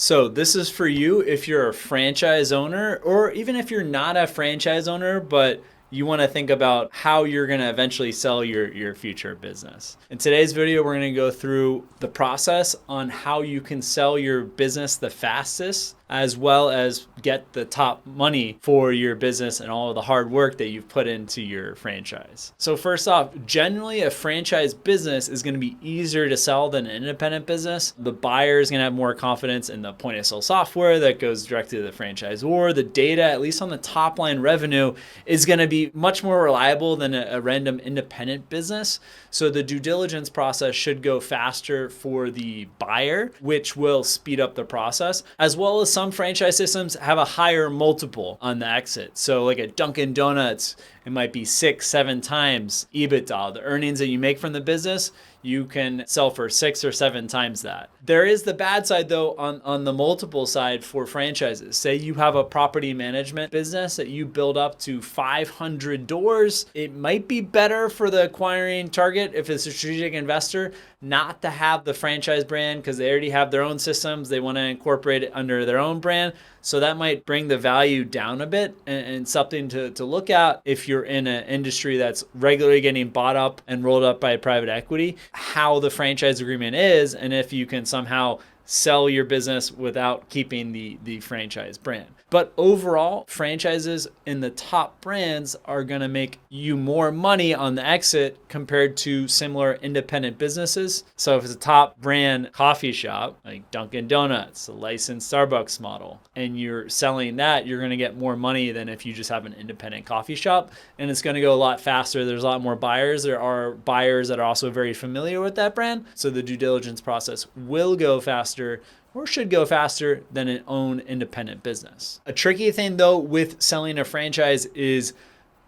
So this is for you if you're a franchise owner, or even if you're not a franchise owner, but you want to think about how you're going to eventually sell your future business. In today's video, we're going to go through the process on how you can sell your business the fastest, as well as get the top money for your business and all of the hard work that you've put into your franchise. So first off, generally a franchise business is going to be easier to sell than an independent business. The buyer is going to have more confidence in the point of sale software that goes directly to the franchisor. The data, at least on the top line revenue, is going to be much more reliable than a random independent business. So the due diligence process should go faster for the buyer, which will speed up the process, as well as some franchise systems have a higher multiple on the exit. So like at Dunkin' Donuts, it might be 6-7 times EBITDA. The earnings that you make from the business, you can sell for 6 or 7 times that. There is the bad side though on the multiple side for franchises. Say you have a property management business that you build up to 500 doors. It might be better for the acquiring target, if it's a strategic investor, not to have the franchise brand because they already have their own systems. They want to incorporate it under their own brand. So that might bring the value down a bit, and something to look at if you're in an industry that's regularly getting bought up and rolled up by private equity, how the franchise agreement is, and if you can somehow sell your business without keeping the franchise brand. But overall, franchises in the top brands are going to make you more money on the exit compared to similar independent businesses. So if it's a top brand coffee shop like Dunkin' Donuts, a licensed Starbucks model, and you're selling that, you're going to get more money than if you just have an independent coffee shop. And it's going to go a lot faster. There's a lot more buyers. There are buyers that are also very familiar with that brand. So the due diligence process will go faster, or should go faster than an own independent business. A tricky thing though with selling a franchise is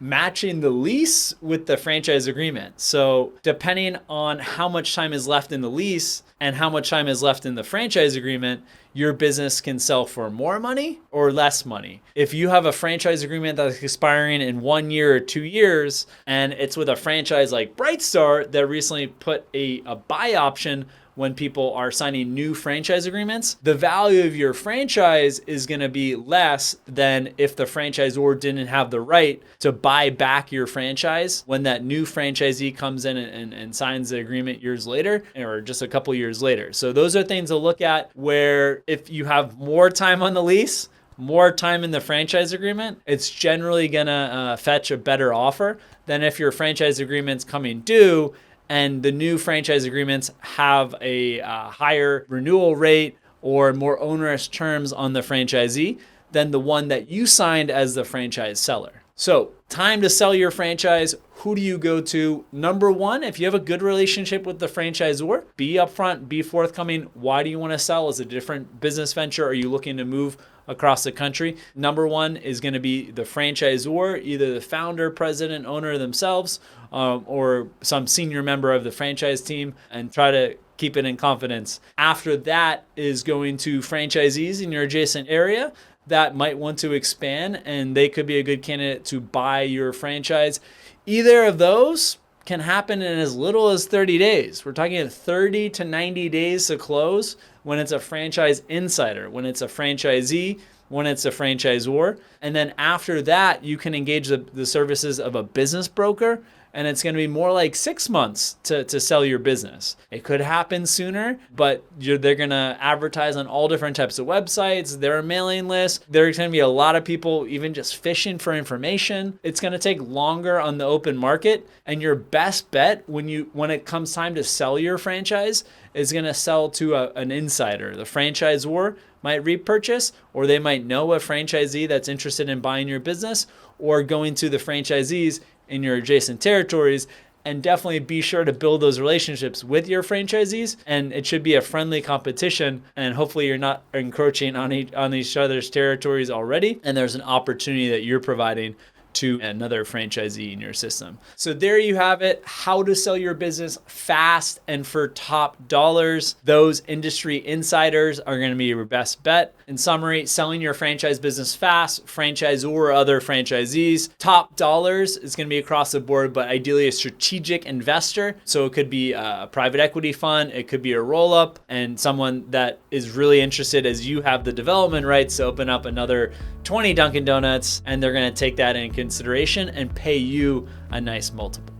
matching the lease with the franchise agreement. So depending on how much time is left in the lease and how much time is left in the franchise agreement, your business can sell for more money or less money. If you have a franchise agreement that's expiring in 1 year or 2 years, and it's with a franchise like Brightstar that recently put a buy option when people are signing new franchise agreements, the value of your franchise is going to be less than if the franchisor didn't have the right to buy back your franchise when that new franchisee comes in and signs the agreement years later, or just a couple years later. So those are things to look at, where if you have more time on the lease, more time in the franchise agreement, it's generally going to fetch a better offer than if your franchise agreement's coming due and the new franchise agreements have a higher renewal rate or more onerous terms on the franchisee than the one that you signed as the franchise seller. So, time to sell your franchise. Who do you go to? Number one, if you have a good relationship with the franchisor, be upfront, be forthcoming. Why do you want to sell? Is it a different business venture? Are you looking to move across the country? Number one is going to be the franchisor, either the founder, president, owner themselves, or some senior member of the franchise team, and try to keep it in confidence. After that is going to franchisees in your adjacent area that might want to expand, and they could be a good candidate to buy your franchise. Either of those can happen in as little as 30 days. We're talking 30 to 90 days to close when it's a franchise insider, when it's a franchisee, when it's a franchisor. And then after that, you can engage the services of a business broker, and it's going to be more like 6 months to sell your business. It could happen sooner, but they're going to advertise on all different types of websites. There are mailing lists. There's going to be a lot of people even just fishing for information. It's going to take longer on the open market, and your best bet when it comes time to sell your franchise is going to sell to an insider. The franchisor might repurchase, or they might know a franchisee that's interested in buying your business, or going to the franchisees in your adjacent territories. And definitely be sure to build those relationships with your franchisees, and it should be a friendly competition, and hopefully you're not encroaching on each other's territories already, and there's an opportunity that you're providing to another franchisee in your system. So there you have it, how to sell your business fast and for top dollars. Those industry insiders are going to be your best bet. In summary, selling your franchise business fast, franchisor or other franchisees, top dollars is going to be across the board, but ideally a strategic investor. So it could be a private equity fund, it could be a roll-up, and someone that is really interested as you have the development rights to open up another 20 Dunkin' Donuts, and they're going to take that into consideration and pay you a nice multiple.